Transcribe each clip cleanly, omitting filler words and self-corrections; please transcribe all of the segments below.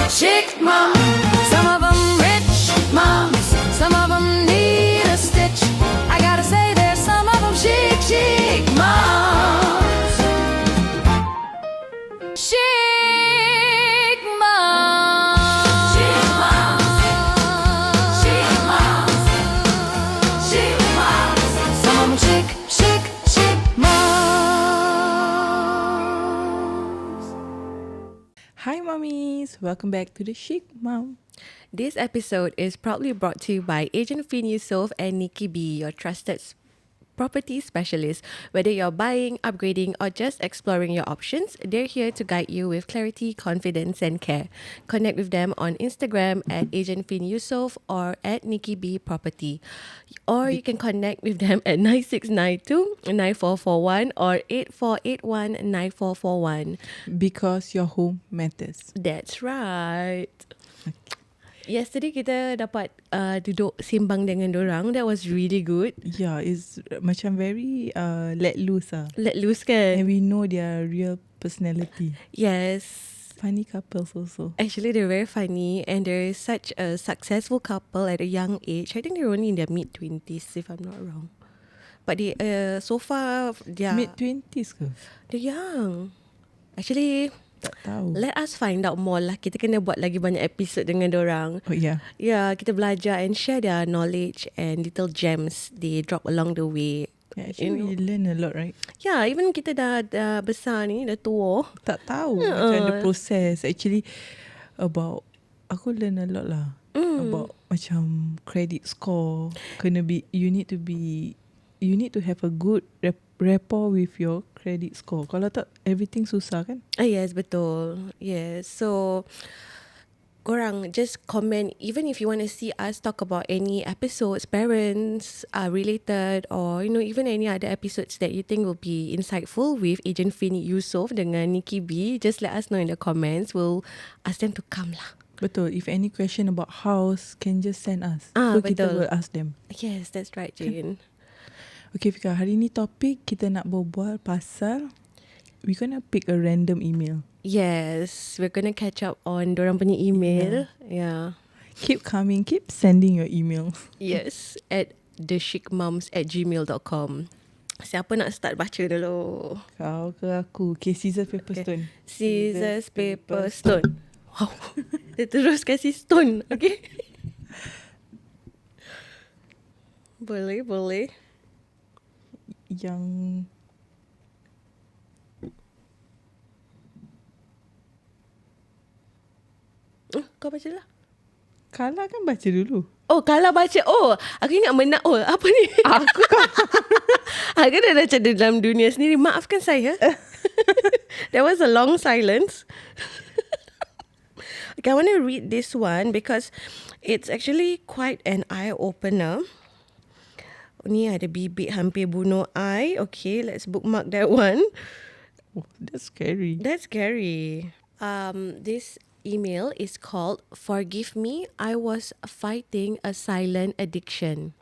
Chic moms, some of them rich moms, some of them need a stitch. I gotta say there's some of them chic, chic moms. Chic moms. Chic moms. Chic moms. Chic moms. Some of them chic, chic, chic moms. Hi mommies, welcome back to the Chic Mom. This episode is proudly brought to you by Agent Yusoff and Nikki, your trusted property specialist. Whether you're buying, upgrading, or just exploring your options, they're here to guide you with clarity, confidence, and care. Connect with them on Instagram at Agent Yusoff or at Nikki Property. Or you can connect with them at 9692-9441 or 8481-9441. Because your home matters. That's right. Yesterday kita dapat duduk sembang dengan dorang. That was really good. Yeah, it's macam very let loose ah. Let loose kan? And we know their real personality. Yes. Funny couples also. Actually, they're very funny and they're such a successful couple at a young age. I think they're only in their mid-20s if I'm not wrong. But they, so far, they're Mid-20s ke? they're young. Actually, Tak tahu. let us find out more lah. Kita kena buat lagi banyak episod dengan dorang. Oh yeah. Yeah, kita belajar and share their knowledge and little gems they drop along the way. Yeah, actually we learn a lot, right? Yeah, even kita dah besar ni, dah tua. Tak tahu macam the process. Actually about, aku learn a lot lah. About macam credit score. You need to have a good rapport with your credit score. Kalau tak, everything susah kan? Yes, betul. Yes. So, korang just comment, even if you want to see us talk about any episodes, parents related, or even any other episodes that you think will be insightful with Agent Yusoff dengan Nikki B, just let us know in the comments. We'll ask them to come lah. Betul. If any question about house, can just send us. Ah, So kita betul. will ask them. Yes, that's right, Jane. Okay Fika, hari ni topik kita nak berbual pasal, we gonna pick a random email. Yes, we're gonna catch up on dorang punya email. Yeah. Keep coming, keep sending your email. Yes, at thechicmoms@gmail.com. Siapa nak start baca dulu? Kau ke aku? Okay, scissors, paper, Okay. stone. Scissors, paper, stone. Wow. Dia terus kasih stone. Okay. Boleh. Yang Kau baca lah. Kala kan baca dulu. Oh, Kala baca. Oh, aku ingat menang. Oh, apa ni? Aku kan. Aku dah macam dalam dunia sendiri. Maafkan saya. There was a long silence. Okay, I want to read this one because it's actually quite an eye-opener. Ni ada bibik hampir bunuh I. Okay, let's bookmark that one. Oh, that's scary. That's scary. This email is called Forgive Me, I Was Fighting a Silent Addiction.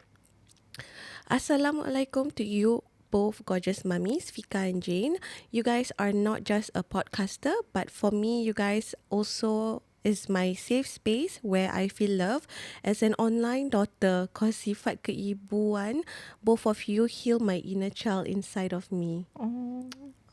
Assalamualaikum to you both gorgeous mummies, Fika and Jane. You guys are not just a podcaster, but for me, you guys also is my safe space where I feel love as an online daughter. Cause sifat keibuan, both of you heal my inner child inside of me.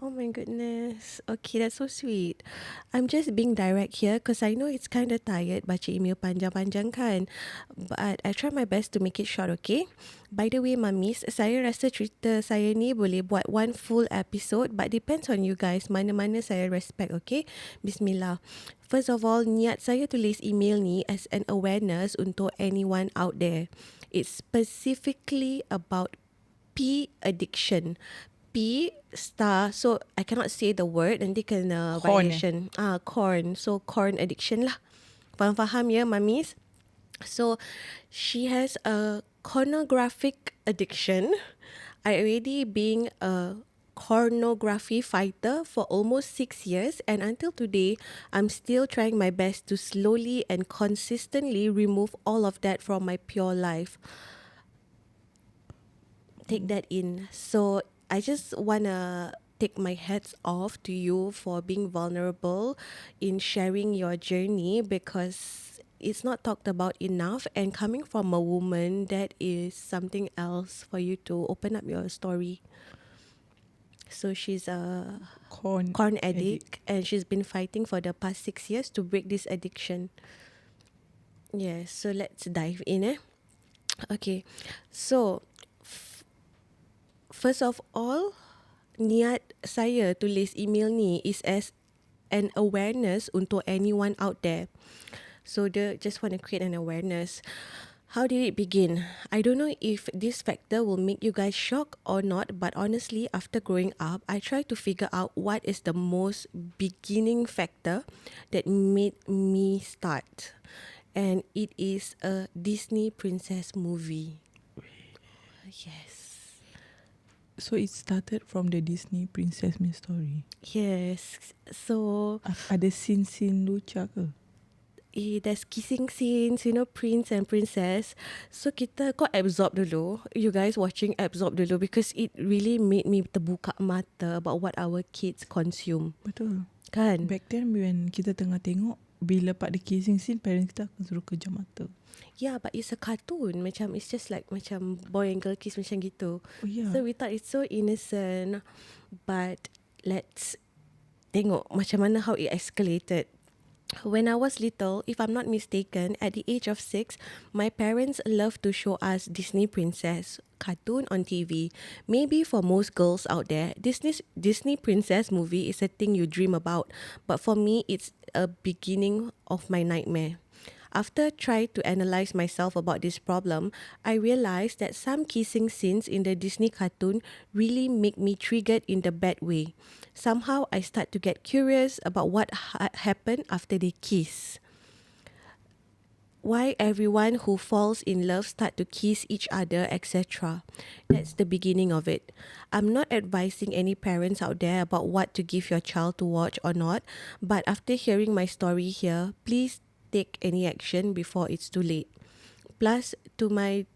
Oh my goodness. Okay, that's so sweet. I'm just being direct here because I know it's kind of tired baca email panjang-panjang kan. But I try my best to make it short, okay? By the way, mummies, saya rasa cerita saya ni boleh buat one full episode but depends on you guys. Mana-mana saya respect, okay? Bismillah. First of all, niat saya tulis email ni as an awareness untuk anyone out there. It's specifically about P addiction. P star, so I cannot say the word, nanti kena Corn, violation. Corn. So corn addiction lah. Faham ya, mummies? So she has a pornographic addiction. I already being a pornography fighter for almost 6 years, and until today, I'm still trying my best to slowly and consistently remove all of that from my pure life. Take that in. So I just want to take my hats off to you for being vulnerable in sharing your journey, because it's not talked about enough, and coming from a woman, that is something else for you to open up your story. So she's a Corn addict, and she's been fighting for the past 6 years to break this addiction. Yes, so let's dive in. Okay, so first of all, niat saya tulis email ni is as an awareness untuk anyone out there. So they just want to create an awareness. How did it begin? I don't know if this factor will make you guys shocked or not, but honestly, after growing up, I try to figure out what is the most beginning factor that made me start. And it is a Disney princess movie. Yes. So it started from the Disney Princess punya story. Yes. So Ada scene lucu ke? there's kissing scenes, you know, prince and princess. So kita kau absorb dulu. You guys watching absorb dulu, because it really made me terbuka mata about what our kids consume. Betul. Kan? Back then when kita tengah tengok, bila part the kissing scene, parents kita akan suruh kejam mata. Yeah, but it's a cartoon. Macam it's just like macam boy and girl kiss macam gitu. Oh yeah. So we thought it's so innocent, but let's tengok macam mana how it escalated. When I was little, if I'm not mistaken, at the age of 6, my parents loved to show us Disney princess cartoon on TV. Maybe for most girls out there, Disney princess movie is a thing you dream about, but for me, it's a beginning of my nightmare. After trying to analyze myself about this problem, I realized that some kissing scenes in the Disney cartoon really make me triggered in the bad way. Somehow, I start to get curious about what happened after they kiss. Why everyone who falls in love start to kiss each other, etc. That's the beginning of it. I'm not advising any parents out there about what to give your child to watch or not, but after hearing my story here, please take any action before it's too late. Plus, to my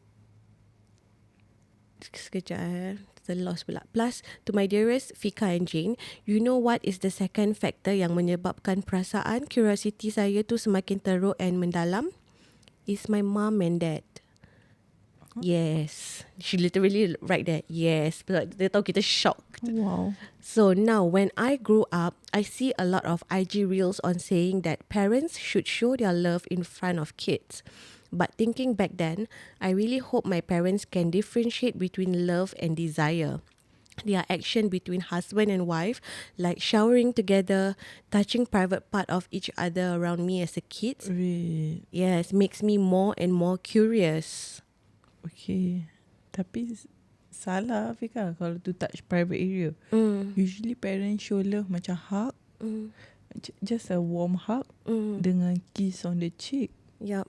Plus, to my dearest Fika and Jane, you know what is the second factor yang menyebabkan perasaan curiosity saya tu semakin teruk and mendalam? Is my mom and dad. Yes. She literally write that. Yes. Dia tahu kita shocked. Wow. So now when I grew up, I see a lot of IG reels on saying that parents should show their love in front of kids. But thinking back then, I really hope my parents can differentiate between love and desire. Their action between husband and wife, like showering together, touching private part of each other around me as a kid. Wait. Yes, makes me more and more curious. Okay. Tapi salah Fika kalau to touch private area. Usually parents show love macam hug. Just a warm hug dengan kiss on the cheek. Yup.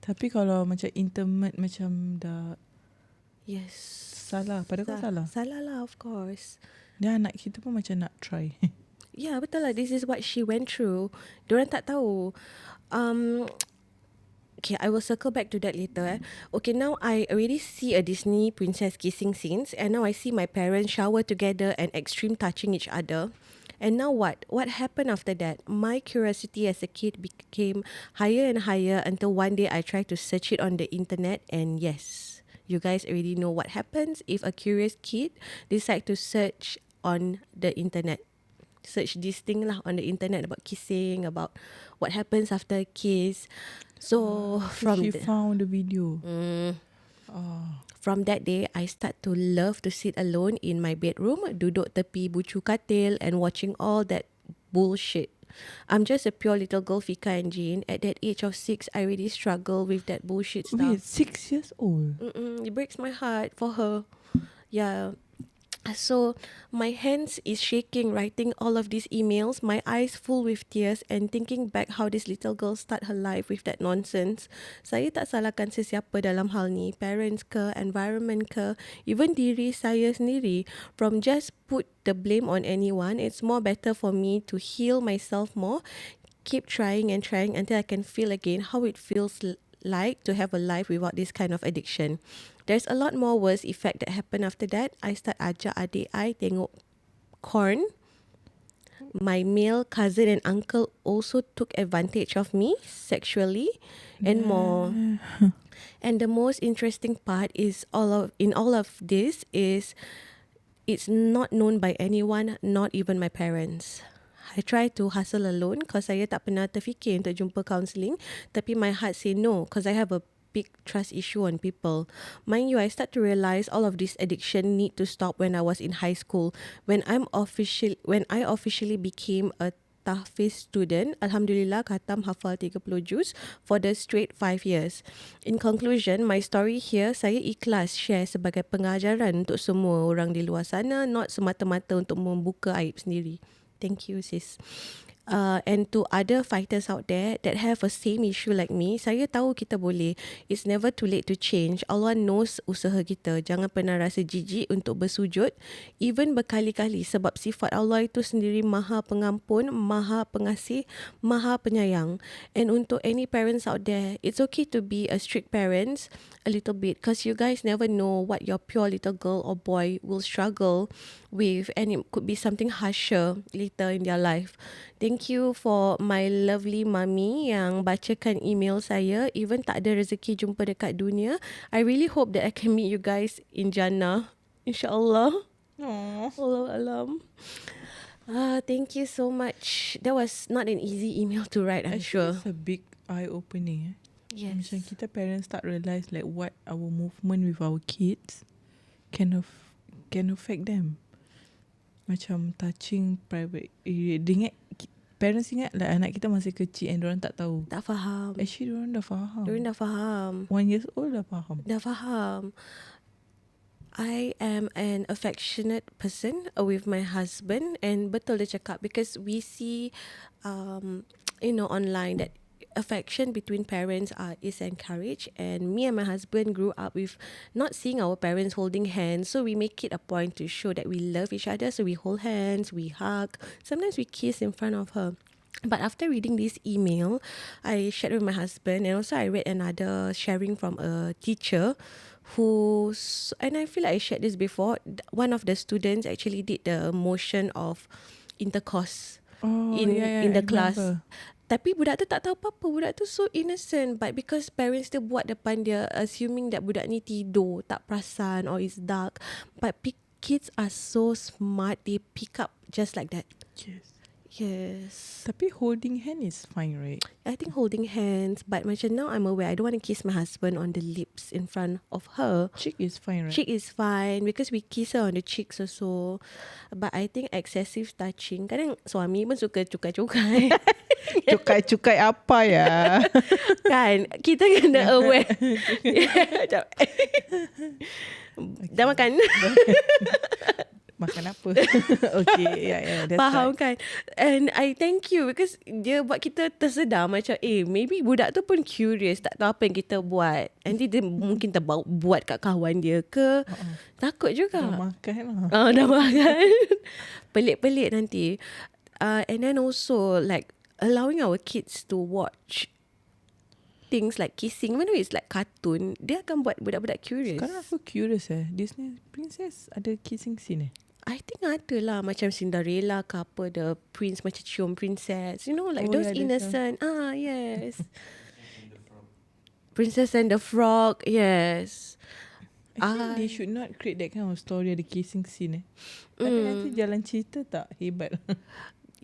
Tapi kalau macam intimate macam dah Yes. salah. Pada kau salah. Salah lah, of course. Dan anak kita pun macam nak try. Yeah, betul lah. This is what she went through. Diorang tak tahu. Okay, I will circle back to that later. Okay, now I already see a Disney princess kissing scenes, and now I see my parents shower together and extreme touching each other. And now what? What happened after that? My curiosity as a kid became higher and higher until one day I tried to search it on the internet, and yes, you guys already know what happens if a curious kid decide to search on the internet. Search this thing lah on the internet about kissing, about what happens after a kiss. So She found the video. From that day, I start to love to sit alone in my bedroom, duduk tepi bucu katil and watching all that bullshit. I'm just a pure little girl, Fika and Jean. At that age of 6, I really struggle with that bullshit stuff. Wait, 6 years old? It breaks my heart for her. Yeah. So my hands is shaking writing all of these emails, my eyes full with tears, and thinking back how this little girl start her life with that nonsense. Saya tak salahkan sesiapa dalam hal ni, parents ke, environment ke, even diri saya sendiri. From just put the blame on anyone, it's more better for me to heal myself more, keep trying and trying until I can feel again how it feels like to have a life without this kind of addiction. There's a lot more worse effect that happen after that. I start ajak adik I tengok corn. My male cousin and uncle also took advantage of me sexually and more. And the most interesting part is in all of this is it's not known by anyone, not even my parents. I try to hustle alone because saya tak pernah terfikir untuk jumpa counselling. Tapi my heart say no because I have a big trust issue on people. Mind you, I start to realize all of this addiction need to stop when I was in high school. When I officially became a tahfiz student, Alhamdulillah khatam hafal 30 juz for the straight 5 years. In conclusion, my story here, saya ikhlas share sebagai pengajaran untuk semua orang di luar sana, not semata-mata untuk membuka aib sendiri. Thank you, sis. And to other fighters out there that have a same issue like me, saya tahu kita boleh. It's never too late to change. Allah knows usaha kita. Jangan pernah rasa jijik untuk bersujud, even berkali-kali, sebab sifat Allah itu sendiri maha pengampun, maha pengasih, maha penyayang. And untuk any parents out there, it's okay to be a strict parents a little bit, because you guys never know what your pure little girl or boy will struggle with, and it could be something harsher later in their life. Thank you for my lovely mummy yang bacakan email saya, even tak ada rezeki jumpa dekat dunia. I really hope that I can meet you guys in Jannah, insyaAllah. Wallahu alam. Thank you so much. That was not an easy email to write, I'm sure. It's a big eye-opening. Yes. Macam kita parents tak realise like what our movement with our kids can affect them. Macam touching private area. Parents ingat like anak kita masih kecil and diorang tak tahu. Tak faham. Actually diorang dah faham. Diorang dah faham. 1 years old dah faham. Dah faham. I am an affectionate person with my husband, and betul dia cakap, because we see online that affection between parents is encouraged, and me and my husband grew up with not seeing our parents holding hands, so we make it a point to show that we love each other, so we hold hands, we hug, sometimes we kiss in front of her. But after reading this email, I shared with my husband, and also I read another sharing from a teacher and I feel like I shared this before, one of the students actually did the motion of intercourse in the class. Tapi budak tu tak tahu apa-apa. Budak tu so innocent. But because parents dia buat depan dia, assuming that budak ni tidur, tak perasan, or it's dark. But kids are so smart. They pick up just like that. Yes. Tapi holding hand is fine, right? I think holding hands. But macam now I'm aware, I don't want to kiss my husband on the lips in front of her. Cheek is fine, right? Cheek is fine because we kiss her on the cheeks also. But I think excessive touching, kadang suami pun suka cukai-cukai. Cukai-cukai apa ya? Kan, kita kena aware. Dah makan? Makan apa? Okay, yeah, that's faham right. Kan? And I thank you because dia buat kita tersedar macam maybe budak tu pun curious, tak tahu apa yang kita buat. Nanti dia mungkin buat kat kawan dia ke. Takut juga. Dah makan lah. Dah makan. Pelik-pelik nanti. And then also like allowing our kids to watch things like kissing, even though it's like cartoon, dia akan buat budak-budak curious. Sekarang aku curious Disney Princess ada kissing scene I think ada lah, macam Cinderella ke apa, the prince macam cium princess, you know, like those innocent. Yes. Princess and the Frog, yes. I think they should not create that kind of story, ada kissing scene Tapi nanti jalan cerita tak hebat.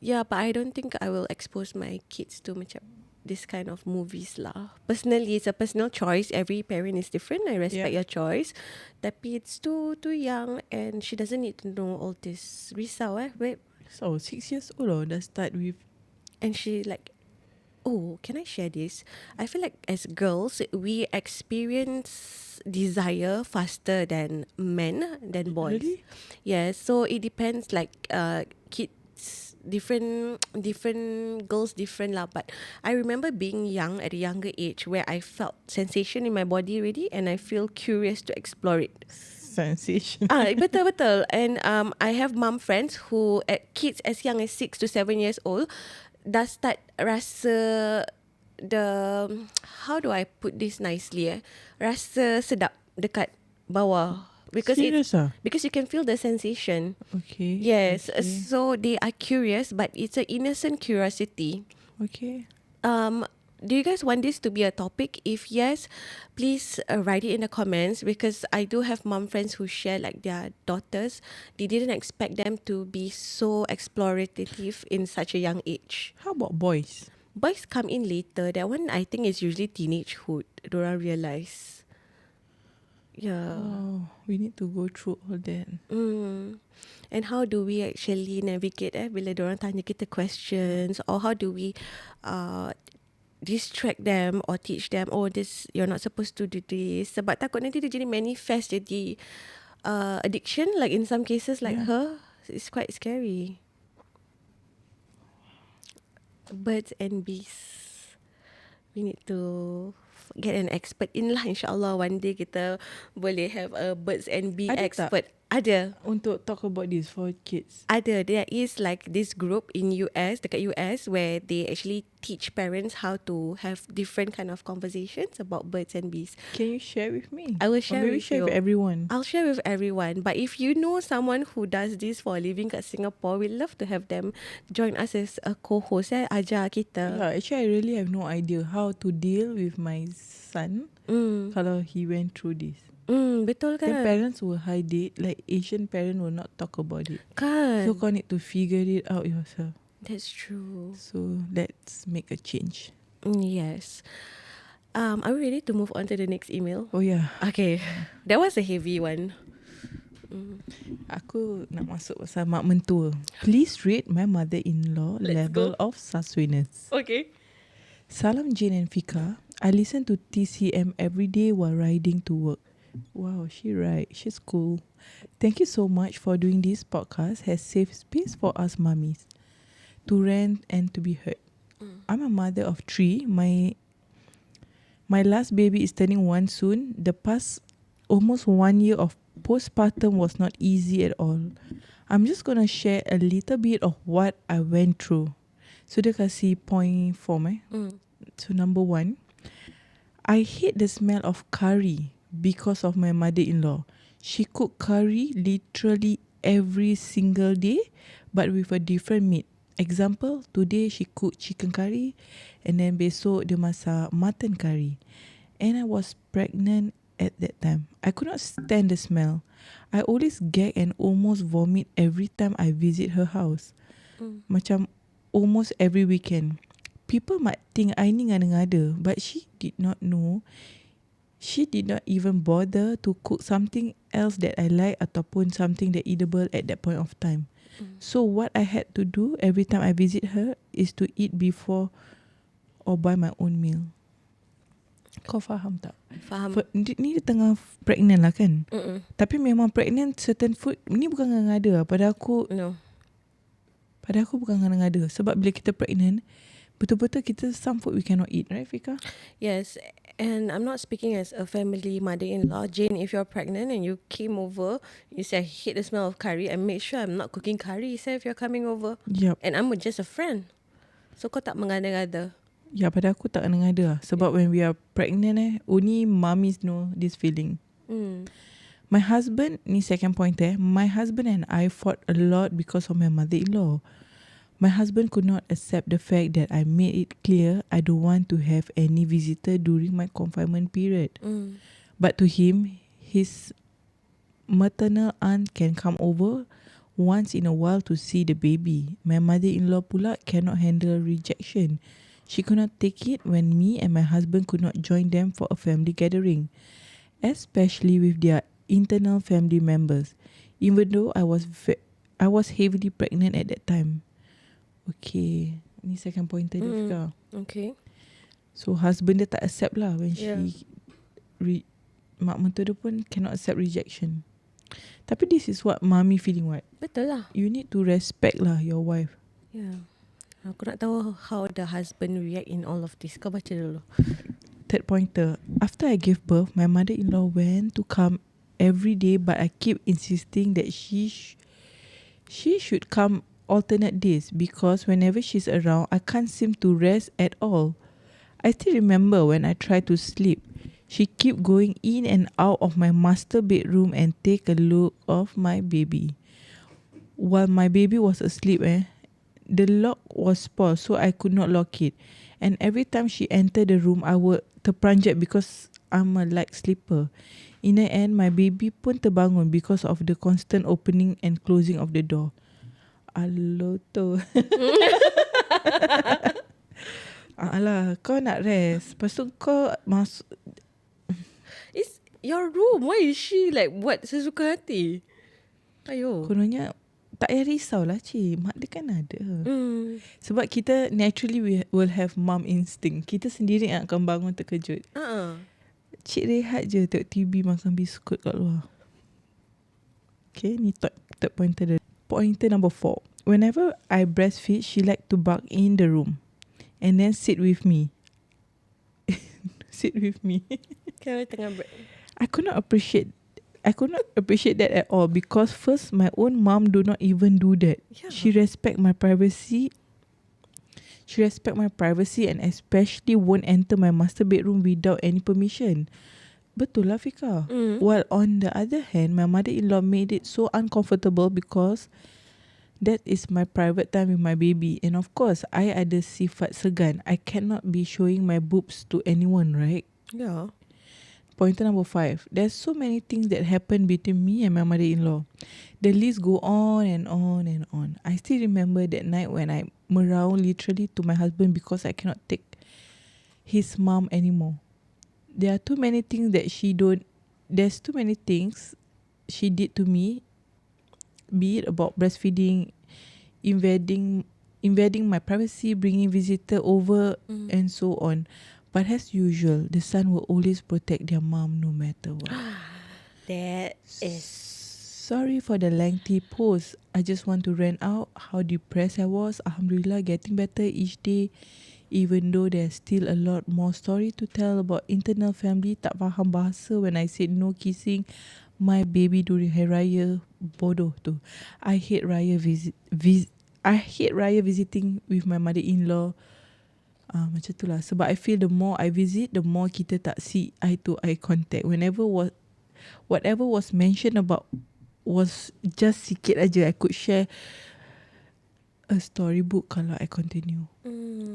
Yeah, but I don't think I will expose my kids to macam this kind of movies lah. Personally, it's a personal choice. Every parent is different. I respect your choice. Tapi it's too young and she doesn't need to know all this. Risau wait. So 6 years old dah start with. And she like, can I share this? I feel like as girls, we experience desire faster than boys. Really? Yes, so it depends like kids, different girls different lah, but I remember being young at a younger age where I felt sensation in my body already and I feel curious to explore it. Sensation. Betul. And I have mum friends who at kids as young as 6 to 7 years old dah start rasa how do I put this nicely rasa sedap dekat bawah because Serious because you can feel the sensation. Okay. Yes, Okay. so they are curious, but it's an innocent curiosity. Okay. Do you guys want this to be a topic? If yes, please write it in the comments, because I do have mom friends who share like their daughters. They didn't expect them to be so explorative in such a young age. How about boys? Boys come in later. That one I think is usually teenagehood. Dorang realize. Yeah. Oh, we need to go through all that. And how do we actually navigate bila diorang tanya kita questions, or how do we distract them or teach them, oh, this, you're not supposed to do this, sebab takut nanti dia jadi manifest jadi addiction, like in some cases like her. It's quite scary. Birds and bees, we need to get an expert in lah, insyaAllah one day kita boleh have a birds and bee Ada expert. Ada. Untuk talk about this for kids. Ada. There is like this group in US, dekat US, where they actually teach parents how to have different kind of conversations about birds and bees. Can you share with me? I will share or maybe with share you. with everyone. I'll share with everyone. But if you know someone who does this for a living kat Singapore, we'd love to have them join us as a co-host. Ajar kita. Yeah, actually I really have no idea how to deal with my son kalau he went through this. Betul kan? Then parents will hide it. Like Asian parents will not talk about it. Kan? So kau need to figure it out yourself. That's true. So let's make a change. Yes. Are we ready to move on to the next email? Oh yeah. Okay. That was a heavy one. Aku nak masuk pasal mak mentua. Please rate my mother-in-law level of sussuiness. Okay. Salam Jane and Fika. I listen to TCM every day while riding to work. Wow, she right. She's cool. Thank you so much for doing this podcast. Has saved space for us mummies to rant and to be heard. I'm a mother of 3. My last baby is turning 1 soon. The past almost 1 year of postpartum was not easy at all. I'm just gonna share a little bit of what I went through. So dia kasi point form So number 1, I hate the smell of curry because of my mother-in-law. She cook curry literally every single day, but with a different meat. Example, today she cooked chicken curry, and then besok dia masak mutton curry. And I was pregnant at that time. I could not stand the smell. I always gag and almost vomit every time I visit her house. Macam almost every weekend. People might think I ni ngada-ngada, but she did not know. She did not even bother to cook something else that I like ataupun something that edible at that point of time. So what I had to do every time I visit her is to eat before or buy my own meal. Kau faham tak? Faham. Ni dia tengah pregnant lah kan? Tapi memang pregnant certain food, ni bukan ngada-ngada. Pada aku bukan ngada-ngada. Sebab bila kita pregnant, betul-betul kita some food we cannot eat, right Fika? Yes, and I'm not speaking as a family mother-in-law. Jane, if you're pregnant and you came over, you say I hate the smell of curry, and make sure I'm not cooking curry, say if you're coming over. Yep. And I'm just a friend. So kau tak mengada-ngada. Ya, pada aku tak ngada-ngada lah. Sebab when we are pregnant only mummies know this feeling. My husband, ni second point my husband and I fought a lot because of my mother-in-law. My husband could not accept the fact that I made it clear I don't want to have any visitor during my confinement period. But to him, his maternal aunt can come over once in a while to see the baby. My mother-in-law pula cannot handle rejection. She could not take it when me and my husband could not join them for a family gathering, especially with their internal family members, even though I was heavily pregnant at that time. Okay, ni second pointer dia Fika. Okay. So husband dia tak accept lah when she mak mentua dia pun cannot accept rejection. Tapi this is what mommy feeling what? Betul lah. You need to respect lah your wife. Yeah. Aku nak tahu how the husband react in all of this. Kau baca dulu. Third pointer. After I gave birth, my mother-in-law went to come every day, but I keep insisting that she should come alternate days because whenever she's around, I can't seem to rest at all. I still remember when I tried to sleep, She keep going in and out of my master bedroom and take a look of my baby. While my baby was asleep, the lock was paused, so I could not lock it. And every time she entered the room, I would terperanjat because I'm a light sleeper. In the end, my baby pun terbangun because of the constant opening and closing of the door. Aloh tu. Alah, kau nak rest. Lepas tu kau masuk. It's your room. Why is she like buat sesuka hati? Ayo. Kononnya tak payah risau lah cik. Mak dia kan ada. Sebab kita naturally we will have mom instinct. Kita sendiri yang akan bangun terkejut. Cik rehat je tengok TV makan biskut kat luar. Okay, ni third pointer dia. Pointer number 4. Whenever I breastfeed, she like to bark in the room. And then sit with me. Sit with me. Kau tengah I could not appreciate that at all because first my own mom do not even do that. Yeah. She respect my privacy and especially won't enter my master bedroom without any permission. Betul lah Fika. While on the other hand, my mother-in-law made it so uncomfortable because that is my private time with my baby. And of course, I ada sifat segan. I cannot be showing my boobs to anyone, right? Yeah. Pointer number 5. There's so many things that happen between me and my mother-in-law. The list go on and on and on. I still remember that night when I meraung literally to my husband because I cannot take his mom anymore. There are too many things that there's too many things she did to me, be it about breastfeeding, invading my privacy, bringing visitor over and so on. But as usual, the son will always protect their mom no matter what. That is... Sorry for the lengthy post. I just want to rant out how depressed I was. Alhamdulillah, getting better each day. Even though there's still a lot more story to tell about internal family. Tak faham bahasa when I said no kissing my baby during Hari Raya. Bodoh tu. I hate Raya visiting with my mother-in-law. Macam tu lah. Sebab I feel the more I visit, the more kita tak see eye to eye contact. Whatever was mentioned about was just sikit aja. I could share a storybook kalau I continue.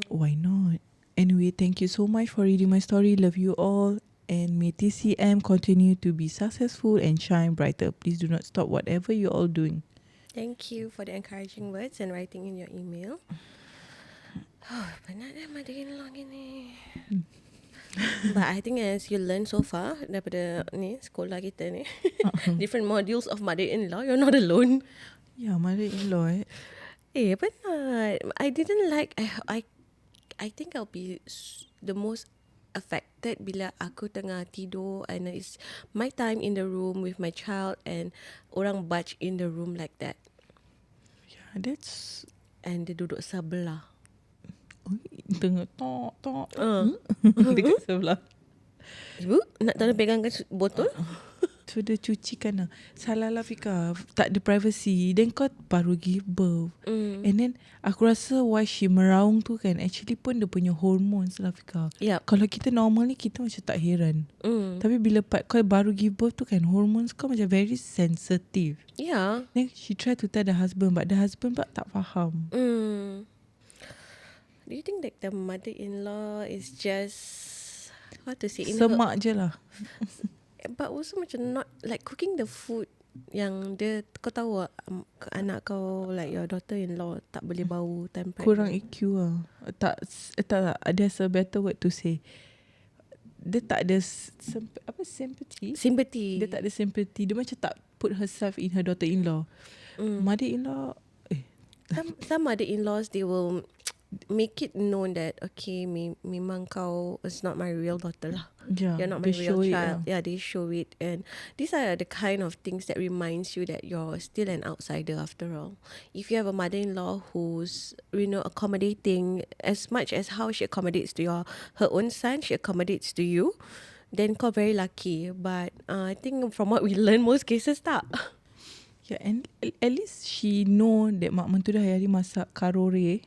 Why not? Anyway, thank you so much for reading my story. Love you all. And may TCM continue to be successful and shine brighter. Please do not stop whatever you're all doing. Thank you for the encouraging words and writing in your email. Penat dah mother-in-law gini. But I think as you learn so far daripada ni sekolah kita ni, different modules of mother-in-law, you're not alone. Yeah, mother-in-law Penat. I didn't like. I think I'll be the most affected bila aku tengah tidur and it's my time in the room with my child and orang barge in the room like that. Yeah, that's... And dia duduk sebelah. Tengok tok dekat sebelah. Ibu nak tolong pegangkan botol? So dia cucikan lah. Salah lah Fika, tak ada privacy. Then kau baru give birth. And then aku rasa why she meraung tu kan, actually pun dia punya hormones lah Fika. Yep. Kalau kita normal ni, kita macam tak heran. Tapi bila kau baru give birth tu kan, hormones kau macam very sensitive. Yeah. Then she try to tell the husband, but the husband pun tak faham. Do you think that the mother-in-law is just, how to say, Semak je lah. but also macam not like cooking the food yang dia, kau tahu anak kau, like your daughter-in-law tak boleh bau time pregnant. Kurang EQ lah. Tak, there's a better word to say. Dia tak ada sympathy. Dia tak ada sympathy. Dia macam tak put herself in her daughter-in-law. Mother-in-law, some mother-in-laws, they will make it known that okay, memang kau is not my real daughter lah. Yeah, you're not my real child. Yeah, they show it, and these are the kind of things that reminds you that you're still an outsider after all. If you have a mother-in-law who's accommodating as much as how she accommodates to her own son, she accommodates to you, then kau very lucky. But I think from what we learn, most cases tak. Yeah, and at least she know that mak mentua dah hari masak karore.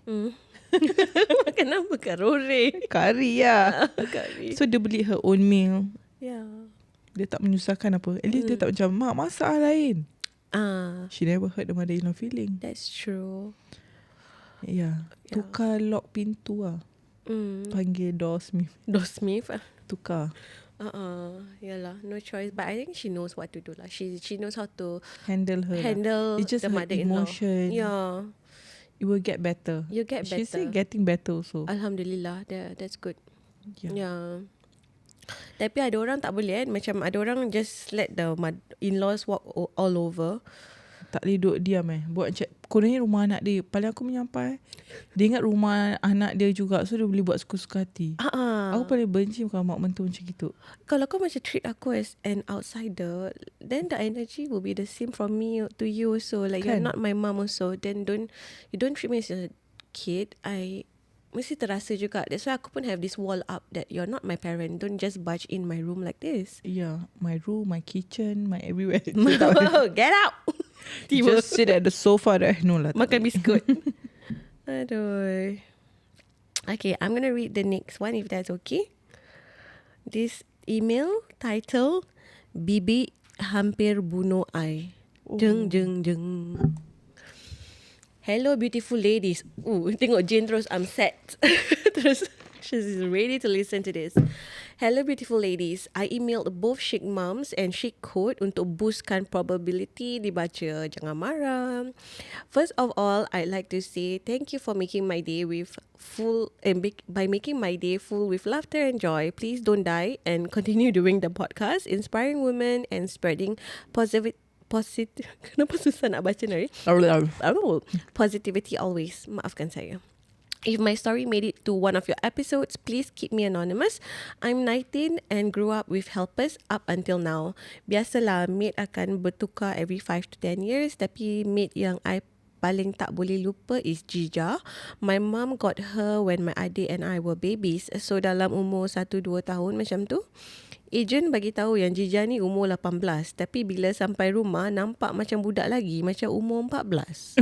Makan apa karore? Kari lah. Kari. So dia beli her own meal. Yeah. Dia tak menyusahkan apa. At least dia tak macam, mak masak lain. She never hurt the mother-in-law feeling. That's true. Yeah. Tukar lock pintu lah. Panggil doorsmith. Smith. Tukar. Yalah, no choice. But I think she knows what to do lah. She knows how to Handle her. handle It's just the her mother-in-law. emotion. Yeah. It will get better. You get better. She say getting better also. Alhamdulillah. That's good. Yeah. Yeah. Tapi ada orang tak boleh kan. Macam ada orang just let the in-laws walk all over. Tak boleh duduk diam buat macam kononnya rumah anak dia. Paling aku menyampai, dia ingat rumah anak dia juga. So dia boleh buat suka-suka hati. Aku paling benci kalau mak mentua macam gitu. Kalau kau macam treat aku as an outsider, then the energy will be the same from me to you also. Like you're not my mom also. Then you don't treat me as a kid. I mesti terasa juga. That's why aku pun have this wall up that you're not my parent. Don't just barge in my room like this. Yeah, my room, my kitchen, my everywhere. Get out. Just sit at the sofa dah. No lah. Makan biskut. Aduh. Okay, I'm going to read the next one if that's okay. This email title, Bibi hampir bunuh I. Jeng jeng jeng. Hello beautiful ladies. Tengok Jane terus I'm set. Terus she's ready to listen to this. Hello beautiful ladies. I emailed both Chic Moms and Chic Code untuk boostkan probability dibaca. Jangan marah. First of all, I'd like to say thank you for making my day by making my day full with laughter and joy. Please don't die and continue doing the podcast, inspiring women and spreading positive. Kenapa susah nak baca ni? Positivity always. Maafkan saya. If my story made it to one of your episodes, please keep me anonymous. I'm 19 and grew up with helpers up until now. Biasalah, maid akan bertukar every 5 to 10 years. Tapi maid yang I paling tak boleh lupa is Jija. My mom got her when my adik and I were babies. So dalam umur 1-2 tahun macam tu. Ejen bagi tahu yang Jija ni umur 18. Tapi bila sampai rumah, nampak macam budak lagi. Macam umur 14.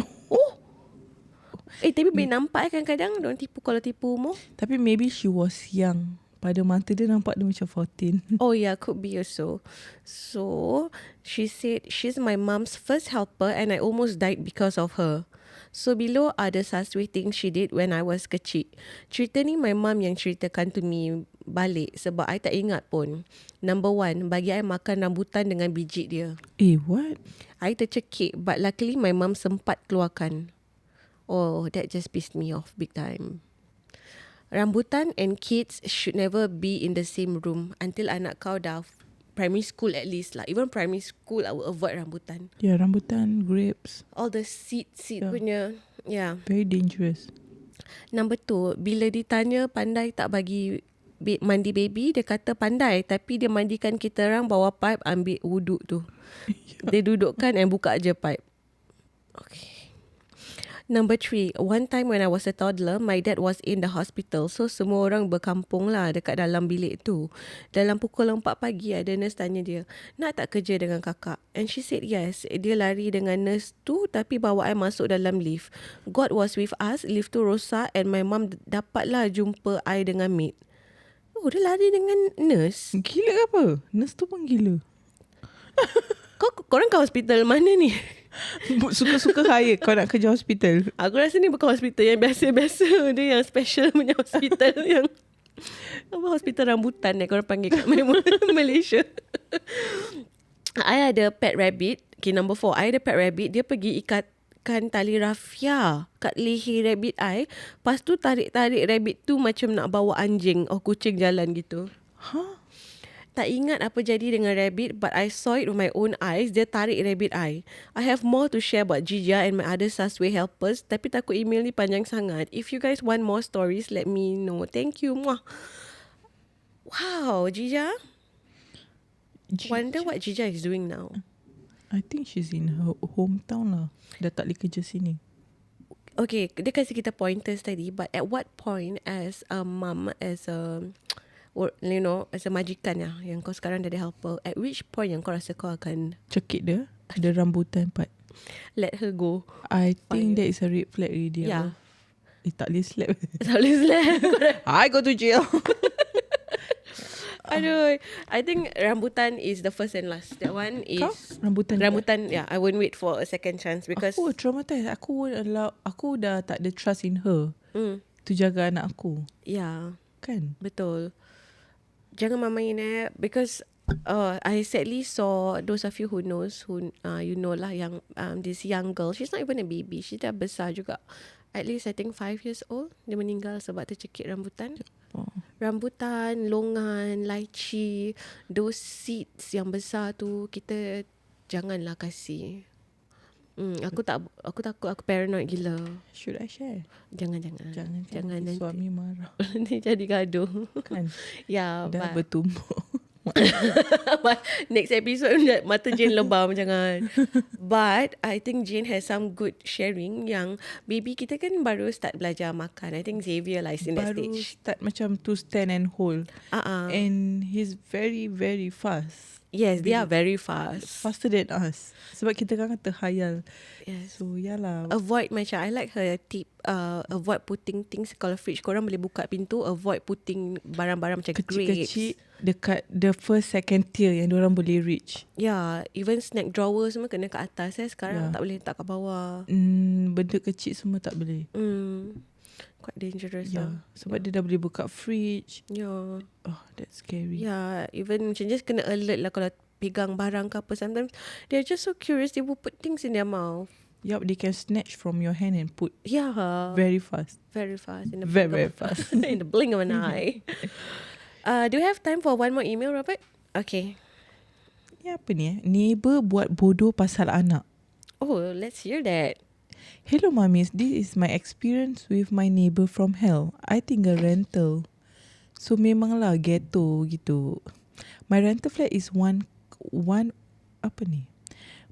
Tapi boleh nampak kadang-kadang. Don't tipu kalau tipu umur. Tapi maybe she was young. Pada mata dia nampak dia macam 14. Oh yeah, could be also. So, she said she's my mom's first helper and I almost died because of her. So, below are the sasui things she did when I was kecil. Cerita ni my mom yang ceritakan to me balik sebab I tak ingat pun. Number 1, bagi I makan rambutan dengan biji dia. What? I tercekik but luckily my mom sempat keluarkan. Oh, that just pissed me off big time. Rambutan and kids should never be in the same room until anak kau dah primary school at least lah. Even primary school, I will avoid rambutan. Yeah, rambutan, grapes. All the seed punya. Yeah. Very dangerous. Number 2, bila ditanya pandai tak bagi mandi baby, dia kata pandai. Tapi dia mandikan kita orang bawa pipe ambil wuduk tu. Dia dudukkan and buka je pipe. Okay. Number 3, one time when I was a toddler, my dad was in the hospital. So, semua orang berkampung lah dekat dalam bilik tu. Dalam pukul 4 pagi, ada nurse tanya dia, nak tak kerja dengan kakak? And she said yes. Dia lari dengan nurse tu, tapi bawa I masuk dalam lift. God was with us, lift tu rosak and my mum dapatlah jumpa I dengan maid. Oh, dia lari dengan nurse? Gila ke apa? Nurse tu pun gila. Korang kat hospital mana ni? Suka-suka hire kau nak kerja hospital. Aku rasa ni bukan hospital yang biasa-biasa. Dia yang special punya hospital. Yang apa, hospital rambutan korang panggil kat Malaysia. I ada pet rabbit. Okay, number 4, I ada pet rabbit. Dia pergi ikatkan tali rafia kat leher rabbit I. Lepas tu tarik-tarik rabbit tu macam nak bawa anjing or kucing jalan gitu. Tak ingat apa jadi dengan rabbit, but I saw it with my own eyes. Dia tarik rabbit I have more to share about Jija and my other saswe helpers, tapi takut email ni panjang sangat. If you guys want more stories, let me know. Thank you. Mwah. Wow, Jija. Wonder what Jija is doing now. I think she's in her hometown lah. Dah tak boleh kerja sini. Okay, dia kasi kita pointers tadi, but at what point as a mum, as a as a majikan yang kau sekarang dah ada helper, at which point yang kau rasa kau akan cekik dia ada rambutan part, let her go? I think that is a red flag already. Yeah. Tak boleh slap. Tak boleh slap. I go to jail. Aduh, I think rambutan is the first and last. That one Kau? is Rambutan. Yeah, I won't wait for a second chance because Aku traumatized. Aku dah tak ada trust in her to jaga anak aku. yeah, Kan? betul. Jangan mamain because I sadly saw those of you who knows who you know lah yang this young girl, she's not even a baby, she dah besar juga. At least I think 5 years old. Dia meninggal sebab tercekik rambutan. Oh. Rambutan, longan, lychee, those seeds yang besar tu kita janganlah kasih. Aku takut, aku paranoid gila. Should I share? Jangan Jangan nanti suami marah. nanti jadi gaduh. Kan? Ya, Dah but bertumbuk. next episode mata Jane lebam jangan. But I think Jane has some good sharing yang baby kita kan baru start belajar makan. I think Xavier lah is in that Baru stage. start macam to stand and hold. And he's very, very fast. Yes, they are very fast. Faster than us. Sebab kita kan terhayal. Yes. So yalah. Avoid macam I like her tip, avoid putting things kalau fridge korang boleh buka pintu, avoid putting barang-barang macam grapes. Kecil-kecil dekat the first second tier yang diorang boleh reach. Yeah, even snack drawer semua kena kat atas sekarang tak boleh letak kat bawah. Benda kecil semua tak boleh. Quite dangerous lah. Sebab dia dah boleh buka fridge. Yeah. Oh, that's scary. Yeah, even macam just kena alert lah kalau pegang barang ke apa. Sometimes they're just so curious, they will put things in their mouth. Yup, they can snatch from your hand and put very fast. Very fast. In the Very fast. in the blink of an eye. Do you have time for one more email, Robert? Okay. Ya, apa ni? Neighbor buat bodoh pasal anak. Oh, let's hear that. Hello mummies, this is my experience with my neighbor from hell. I tinggal rental. So memanglah ghetto gitu. My rental flat is apa ni?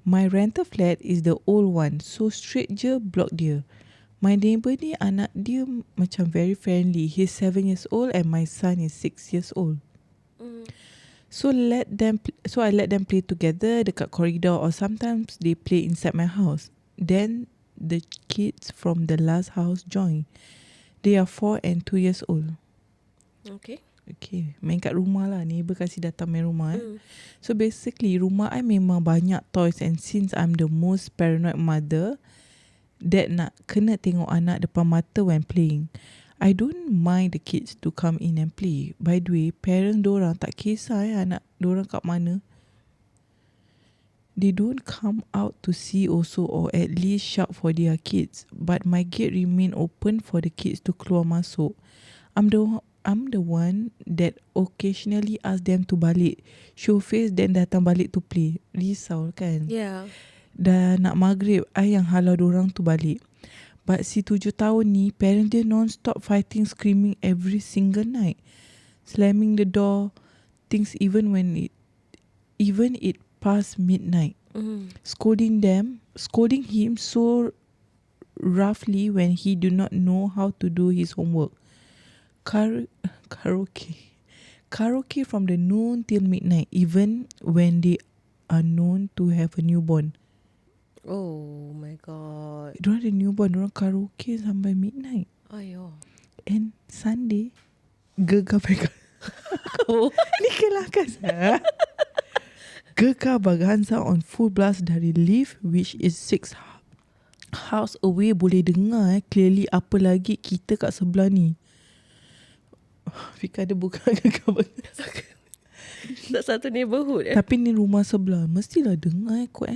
My rental flat is the old one. So straight je block dia. My neighbor ni anak dia macam very friendly. He's 7 years old and my son is 6 years old. So I let them play together dekat corridor or sometimes they play inside my house. Then the kids from the last house join. They are 4 and 2 years old. Okay. Main kat rumah lah. Neighbor kasih datang main rumah. So basically rumah I memang banyak toys. And since I'm the most paranoid mother, that nak kena tengok anak depan mata when playing, I don't mind the kids to come in and play. By the way, parents dorang tak kisah anak dorang kat mana. They don't come out to see also, or at least shout for their kids. But my gate remain open for the kids to keluar masuk. I'm the one that occasionally ask them to balik, show face, then datang balik to play. Risau kan? Yeah. Dah nak maghrib, I yang halau dorang tu balik. But si 7 tahun ni, parents dia non-stop fighting, screaming every single night, slamming the door, things even it past midnight. Scolding him so roughly when he do not know how to do his homework. Karaoke from the noon till midnight, even when they are known to have a newborn. Oh my god. Diorang ada newborn, diorang karaoke sampai midnight. Ayo. And Sunday, gegar ni kelakar. Gegar Baganza on full blast dari lift, which is 6 house away. Boleh dengar clearly. Apa lagi kita kat sebelah ni. Fika ada buka Gegar Baganza. Tak satu neighborhood Tapi ni rumah sebelah, mestilah dengar kot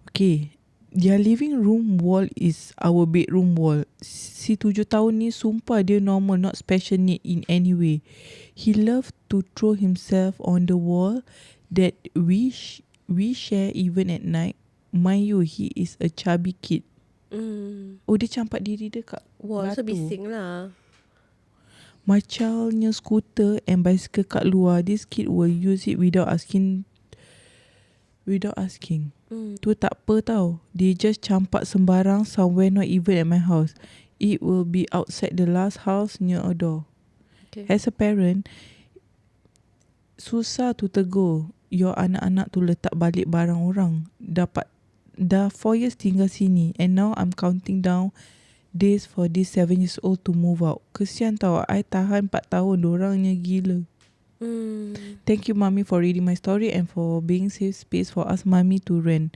Okay, their living room wall is our bedroom wall. Si 7 tahun ni sumpah dia normal, not special need in any way. He love to throw himself on the wall that we share even at night. Mind you, he is a chubby kid. Oh, dia campak diri dia kat wall. So batu. bising lah. My childnya scooter and bicycle kat luar. This kid will use it without asking. Tu tak apa tau. They just campak sembarang somewhere, not even at my house. It will be outside the last house near a door. Okay. As a parent, susah tu tegur your anak-anak tu letak balik barang orang. Dah 4 years tinggal sini, and now I'm counting down days for this 7 years old to move out. Kesian tau, I tahan 4 tahun, dorangnya gila. Thank you, Mommy, for reading my story and for being safe space for us, Mommy, to rant.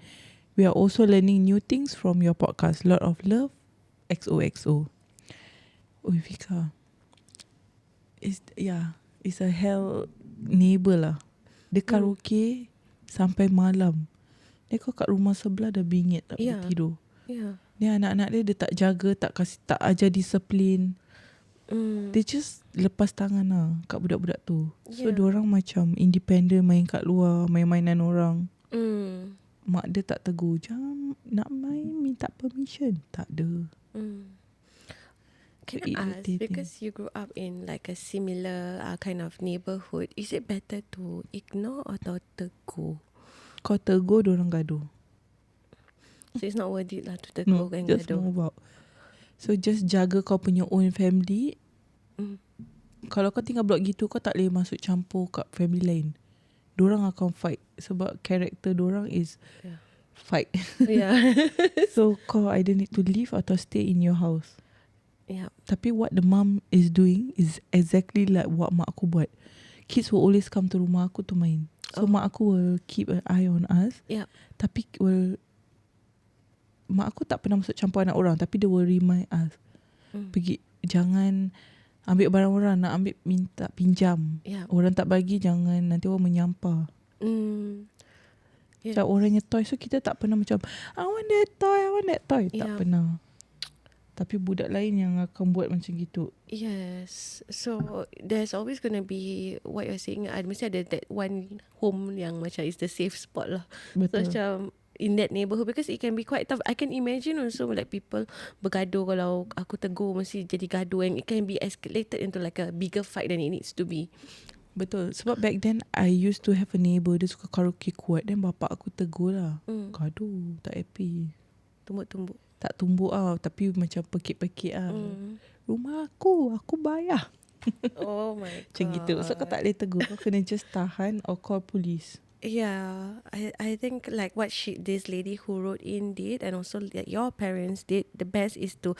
We are also learning new things from your podcast. Lot of love, XOXO. Oh, Vika. It's a hell neighbor lah. Dia karaoke sampai malam. Dia kau kat rumah sebelah dah bingit tak boleh tidur. Dia anak-anak dia tak jaga, tak ajar disiplin. Dia just lepas tangan lah kat budak-budak tu. So diorang macam independent, main kat luar, main-mainan orang. Mak dia tak tegur, jangan nak main, minta permission. Tak ada. Can I ask, because you grew up in like a similar kind of neighborhood, is it better to ignore atau tegur? Kau tegur, diorang gaduh. So it's not worth it lah to tegur and just gaduh. move out. So just jaga kau punya own family. Kalau kau tinggal blok gitu, kau tak boleh masuk campur kat family lain. Diorang akan fight sebab karakter diorang is fight. So kau either need to leave atau stay in your house. Tapi what the mom is doing is exactly like what mak aku buat. Kids will always come to rumah aku to main. So mak aku will keep an eye on us. Tapi mak aku tak pernah masuk campur anak orang, tapi dia will remind us. Pergi, jangan ambil barang orang, nak ambil minta pinjam. Orang tak bagi, jangan, nanti orang menyampah. Macam orangnya toy. So kita tak pernah macam I want that toy. Tak pernah. Tapi budak lain yang akan buat macam gitu. Yes. So there's always going to be what you're saying. Mesti ada that one home yang macam is the safe spot lah. Betul. So macam in that neighborhood, because it can be quite tough. I can imagine also like people bergaduh, kalau aku tegur mesti jadi gaduh, and it can be escalated into like a bigger fight than it needs to be. Betul. Sebab back then I used to have a neighbor, dia suka karaoke kuat. Dan bapak aku tegur lah. Gaduh, tak happy. Tumbuk-tumbuk. Tak tumbuk lah, tapi macam pekik-pekik lah. Rumah aku bayar. Oh my god. Macam gitu. So kau tak boleh tegur, kau kena just tahan or call police. Yeah, I think like what this lady who wrote in did, and also like your parents did, the best is to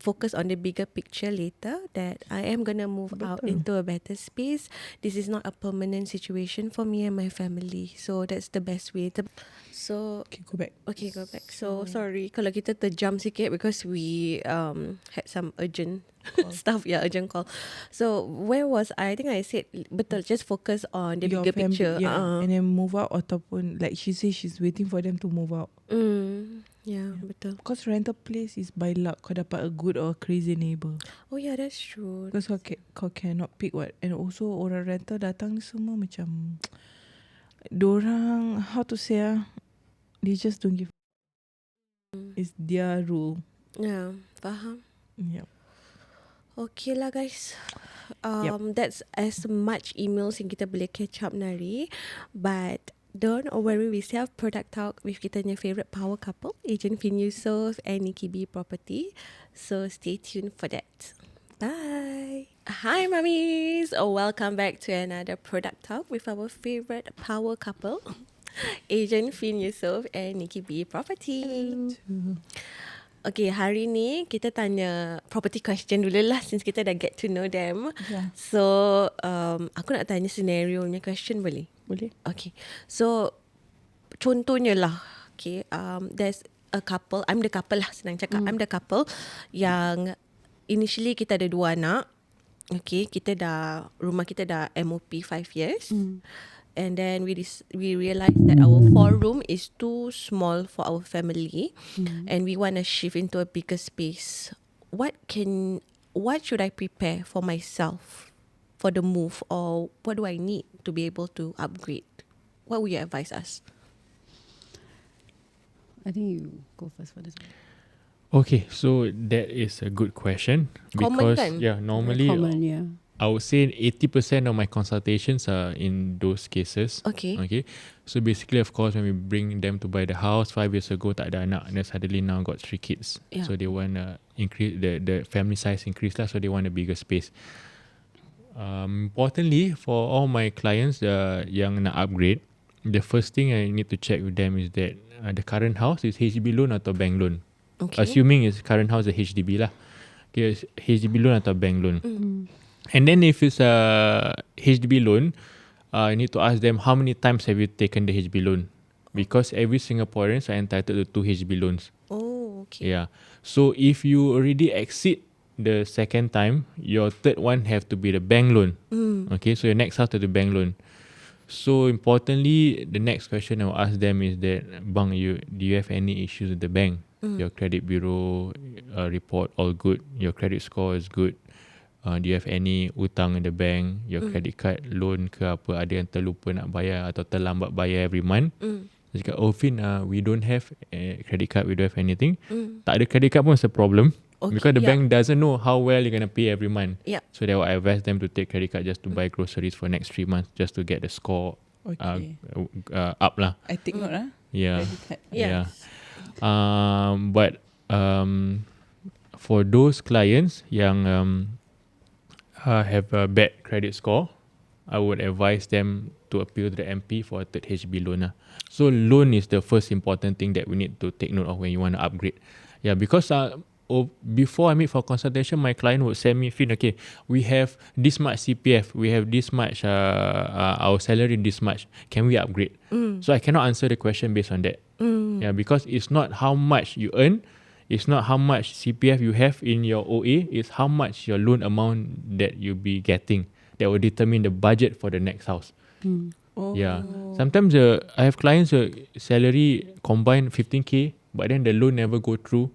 focus on the bigger picture later, that I am gonna move out into a better space. This is not a permanent situation for me and my family. So that's the best way. So Okay, go back. So sorry kalau kita terjump sikit because we had some urgent stuff. Urgent call. So where was I? I think I said betul, just focus on the Your bigger family, picture. And then move out, ataupun like she says she's waiting for them to move out. Betul. Because rental place is by luck. Kau dapat a good or a crazy neighbor. Oh yeah, that's true. Because kau cannot pick what. And also orang rental datang ni semua macam dorang, how to say they just don't give. It's their rule. Yeah, faham. Yep. Okay lah guys. That's as much emails yang kita boleh catch up nari. But don't worry, we still have product talk with kita punya favourite power couple, Agent Yusoff and Nikki B Property. So stay tuned for that. Bye. Hi mummies. Welcome back to another product talk with our favourite power couple, Agent Yusoff and Nikki B Property. Okay, hari ni kita tanya property question dulu lah, since kita dah get to know them. So aku nak tanya scenario punya question, boleh? Boleh. Okay, so contohnya lah, okay, there's a couple, I'm the couple lah, senang cakap. I'm the couple yang initially kita ada 2 anak. Okay, rumah kita dah MOP 5 years. And then we realized that our 4-room is too small for our family, and we want to shift into a bigger space. What should I prepare for myself for the move, or what do I need to be able to upgrade? What would you advise us? I think you go first for this one. Okay, so that is a good question. Common Because kan? normally Common, yeah. I would say 80% of my consultations are in those cases. Okay. So basically, of course, when we bring them to buy the house, 5 years ago tak ada anak, and then suddenly now got 3 kids. Yeah. So they want to increase the family size increase lah. So they want a bigger space. Importantly, for all my clients yang nak upgrade, the first thing I need to check with them is that the current house is HDB loan atau bank loan. Okay. Assuming is current house is HDB lah. Okay, HDB loan atau bank loan. And then if it's a HDB loan, you need to ask them how many times have you taken the HDB loan, because every Singaporeans are entitled to 2 HDB loans. Oh, okay. Yeah. So if you already exceed the second time, your third one have to be the bank loan. Okay, so your next house to the bank loan. So importantly, the next question I'll ask them is that, bang, do you have any issues with the bank? Your credit bureau report all good. Your credit score is good. Do you have any utang in the bank? Your credit card loan ke apa, ada yang terlupa nak bayar atau terlambat bayar every month? Dia cakap, oh Finn, we don't have a credit card, we don't have anything. Tak ada credit card pun is a problem. Okay, Because the yeah. bank doesn't know how well you're going to pay every month. Yeah. So they will advise them to take credit card just to buy groceries for next 3 months, just to get the score Okay. up lah. I take note Yeah. Credit card. Yeah. Yes. But for those clients yang have a bad credit score, I would advise them to appeal to the MP for a third HB loan. So loan is the first important thing that we need to take note of when you want to upgrade. Yeah, because before I meet for consultation, my client would send me, Finn, okay, we have this much CPF, we have this much, our salary this much, can we upgrade? So I cannot answer the question based on that. Yeah, because it's not how much you earn, it's not how much CPF you have in your OA, it's how much your loan amount that you'll be getting that will determine the budget for the next house. Oh. Yeah. Sometimes I have clients salary combined 15k, but then the loan never go through.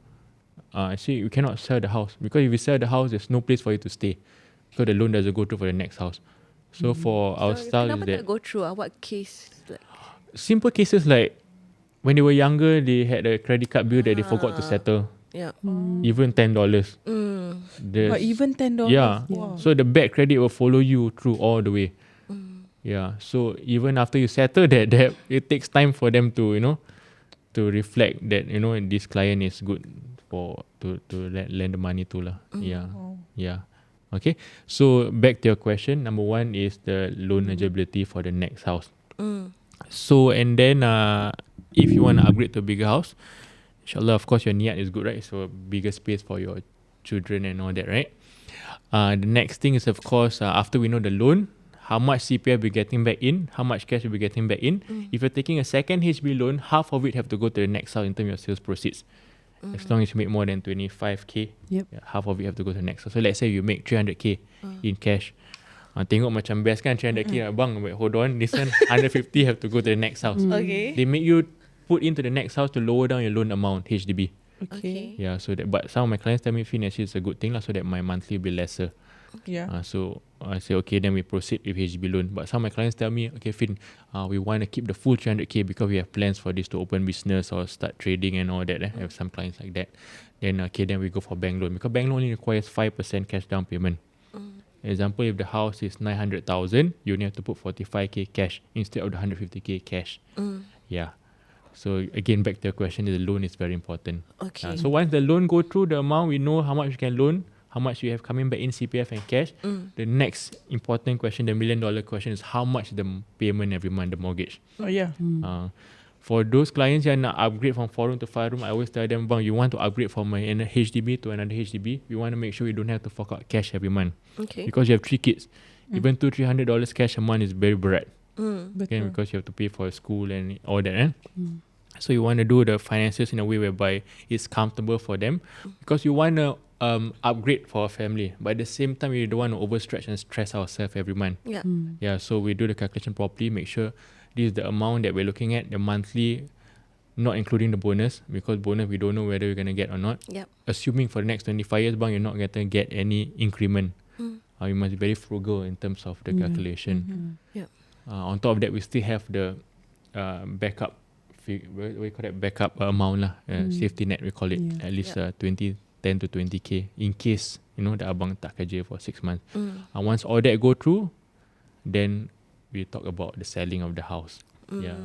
I say you cannot sell the house, because if you sell the house, there's no place for you to stay, because the loan doesn't go through for the next house. So for our style is Kenapa that tak go through? What case? Like, simple cases like when they were younger, they had a credit card bill that they forgot to settle, yeah. even $10. But even $10. Yeah. Wow. So the bad credit will follow you through all the way. Yeah. So even after you settle that debt, it takes time for them to, to reflect that, this client is good to lend the money to lah. Yeah. Yeah. Okay. So back to your question, number 1 is the loan eligibility for the next house. So and then if you want to upgrade to a bigger house, inshallah, of course your niat is good, right? So bigger space for your children and all that, right? The next thing is, of course, after we know the loan, how much CPF we're getting back in, how much cash we'll be getting back in. If you're taking a second HB loan, half of it have to go to the next house in terms of sales proceeds. As long as you make more than 25k, Yep. half of it have to go to the next house. So let's say you make 300k in cash. Tengok macam best kan 300k, bang, wait, hold on, this one 150 have to go to the next house. Okay. They make you put into the next house to lower down your loan amount, HDB. Okay. Yeah, so that, but some of my clients tell me, Finn, actually it's a good thing lah, so that my monthly will be lesser. Yeah. So I say, okay, then we proceed with HDB loan. But some of my clients tell me, okay, Finn, we want to keep the full 300k because we have plans for this to open business or start trading and all that. I have some clients like that. Then then we go for bank loan, because bank loan only requires 5% cash down payment. Example, if the house is 900,000, you only have to put 45k cash instead of the 150k cash. Yeah. So again, back to your question, the loan is very important. Okay. So once the loan go through the amount, we know how much we can loan, how much you have coming back in CPF and cash. The next important question, the $1 million question, is how much the payment every month, the mortgage. Oh yeah. For those clients yang nak upgrade from 4 room to 5 room, I always tell them, bang, you want to upgrade from a HDB to another HDB, you want to make sure you don't have to fork out cash every month. Okay. Because you have 3 kids. Even $200-300 cash a month is very berat. Okay, Betul. because you have to pay for school and all that. So you want to do the finances in a way whereby it's comfortable for them, because you want to upgrade for a family, but at the same time you don't want to overstretch and stress ourselves every month. Yeah. Yeah, so we do the calculation properly, make sure this is the amount that we're looking at, the monthly, not including the bonus, because bonus we don't know whether we're going to get or not. Yep. Assuming for the next 25 years, bang, you're not going to get any increment. You must be very frugal in terms of the calculation. Yep. On top of that, we still have the backup, what we call that, backup amount lah, safety net we call it, at least 10 to 20k in case the abang tak kerja for 6 months. Once all that go through, then we talk about the selling of the house. Yeah,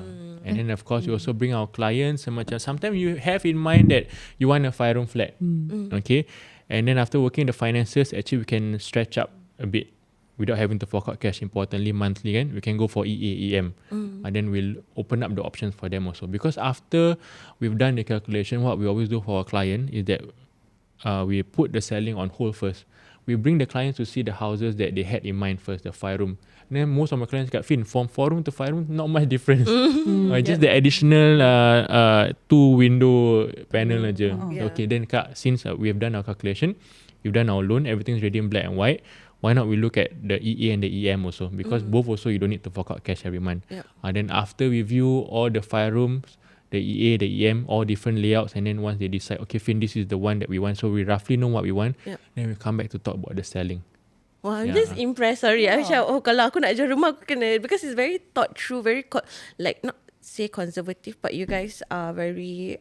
and then of course we also bring our clients. Sometimes you have in mind that you want a 5-room flat, okay, and then after working the finances, actually we can stretch up a bit without having to fork out cash. Importantly, monthly, kan, we can go for EAEM, and then we'll open up the options for them also. Because after we've done the calculation, what we always do for our client is that we put the selling on hold first. we bring the clients to see the houses that they had in mind first, the 5 room. And then most of my clients got Finn, from 4 room to 5 room, not much difference. Just the additional 2 window panel aja. Okay, then Kak, since we have done our calculation, we've done our loan, everything's ready in black and white, why not we look at the EA and the EM also? Because both also you don't need to fork out cash every month. Then after we view all the 5 rooms, the EA, the EM, all different layouts, and then once they decide, okay, Finn, this is the one that we want, so we roughly know what we want, then we come back to talk about the selling. Wow, I'm just impressed. Sorry, I macam kalau aku nak jual rumah aku kena, because it's very thought through, very like not say conservative, but you guys are very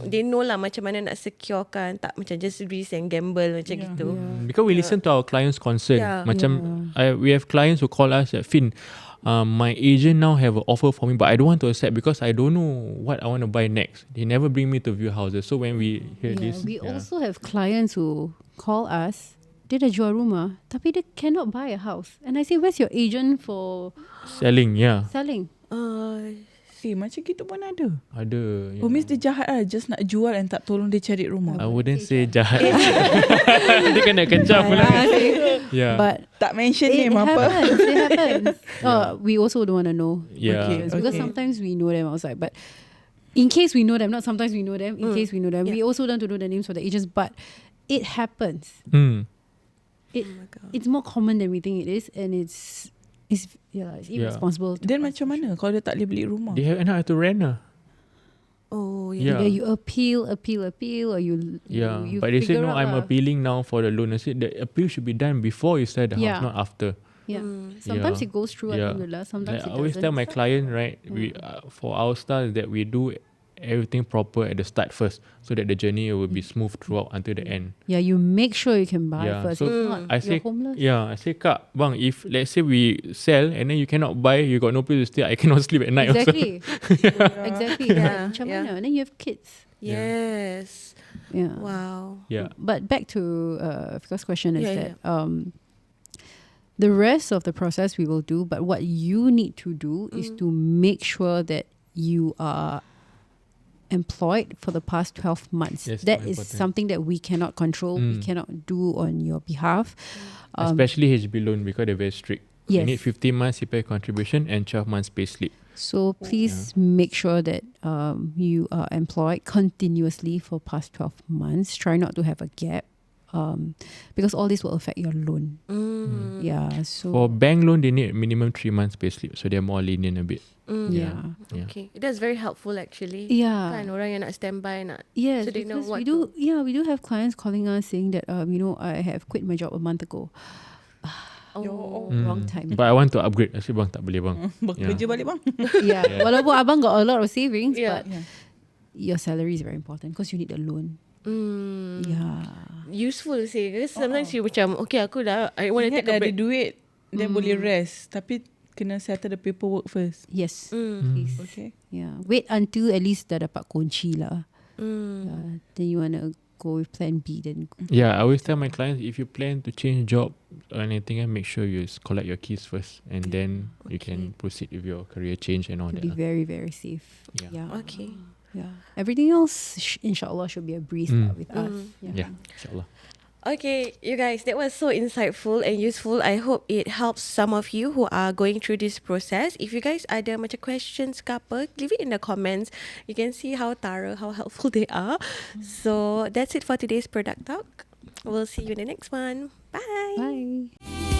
they know lah macam mana nak securekan, tak macam just risk and gamble macam gitu. Because we listen to our clients' concern. Macam we have clients who call us that, Finn, my agent now have an offer for me, but I don't want to accept because I don't know what I want to buy next. They never bring me to view houses. So when we hear this, we also have clients who call us. Dia dah jual rumah, tapi dia cannot buy a house. And I say, where's your agent for selling? Selling. Macam gitu pun ada. Ada. Oh, means dia jahat lah. Just nak jual and tak tolong dia cari rumah. I wouldn't say jahat. Dia kena kecam pula. But tak mention name apa. It happens. We also don't want to know. Yeah. Because sometimes we know them outside. But in case we know them, not sometimes we know them, in case we know them, we also don't want to know the names of the agents. But it happens. It's more common than we think it is, and it's irresponsible. Then macam mana kalau dia tak boleh beli rumah? They have to rent lah. Oh Either you appeal, or you but they say figure no, out I'm appealing now for the loan. I said the appeal should be done before you sell the house, not after. Sometimes it goes through, alhamdulillah. Sometimes Like, it I always doesn't. tell my client, right, we for our style is that we do everything proper at the start first, so that the journey will be smooth throughout until the end. Yeah, you make sure you can buy first. So If not, I say, you're homeless. I say, Kak, bang, if let's say we sell and then you cannot buy, you got no place to stay, I cannot sleep at night Exactly. also. Exactly. Macam mana? And then you have kids. Yes. Yeah. Wow. Yeah. But back to first question is that the rest of the process we will do, but what you need to do is to make sure that you are employed for the past 12 months. Yes, that is important. something that we cannot control, we cannot do on your behalf. Especially HB loan, because they're very strict. You Yes. need 15 months CPF contribution and 12 months pay slip. So please make sure that you are employed continuously for past 12 months. Try not to have a gap. Because all this will affect your loan. Yeah. So For bank loan, they need minimum 3 months pay slip, so they're more lenient a bit. yeah. Okay, that's very helpful actually. Yeah. Kan orang yang nak standby nak. Yes, So they know because what we do. Yeah, we do have clients calling us saying that I have quit my job a month ago. Wrong time. But I want to upgrade. I say, bang, tak boleh bang. Bekerja balik bang. Yeah. Walaupun abang got a lot of savings, Yeah. but your salary is very important because you need a loan. Yeah. Useful sih. Because sometimes you macam, okay, aku dah, I want to Ingat take dah a ada break. duit, then boleh rest. Tapi kena settle the paperwork first. Yes. Please. Okay. Yeah. Wait until at least dah dapat kunci lah. Then you wanna go with plan B, then Yeah, I always tell my clients, if you plan to change job or anything, make sure you collect your keys first, and then you can proceed with your career change and all to that. be very, very safe. Yeah. Okay. Yeah. Everything else, inshallah, should be a breeze lah with us. Yeah, inshallah. Okay, you guys, that was so insightful and useful. I hope it helps some of you who are going through this process. If you guys ada macam questions ke apa, leave it in the comments. You can see how thorough, how helpful they are. So that's it for today's product talk. We'll see you in the next one. Bye. Bye.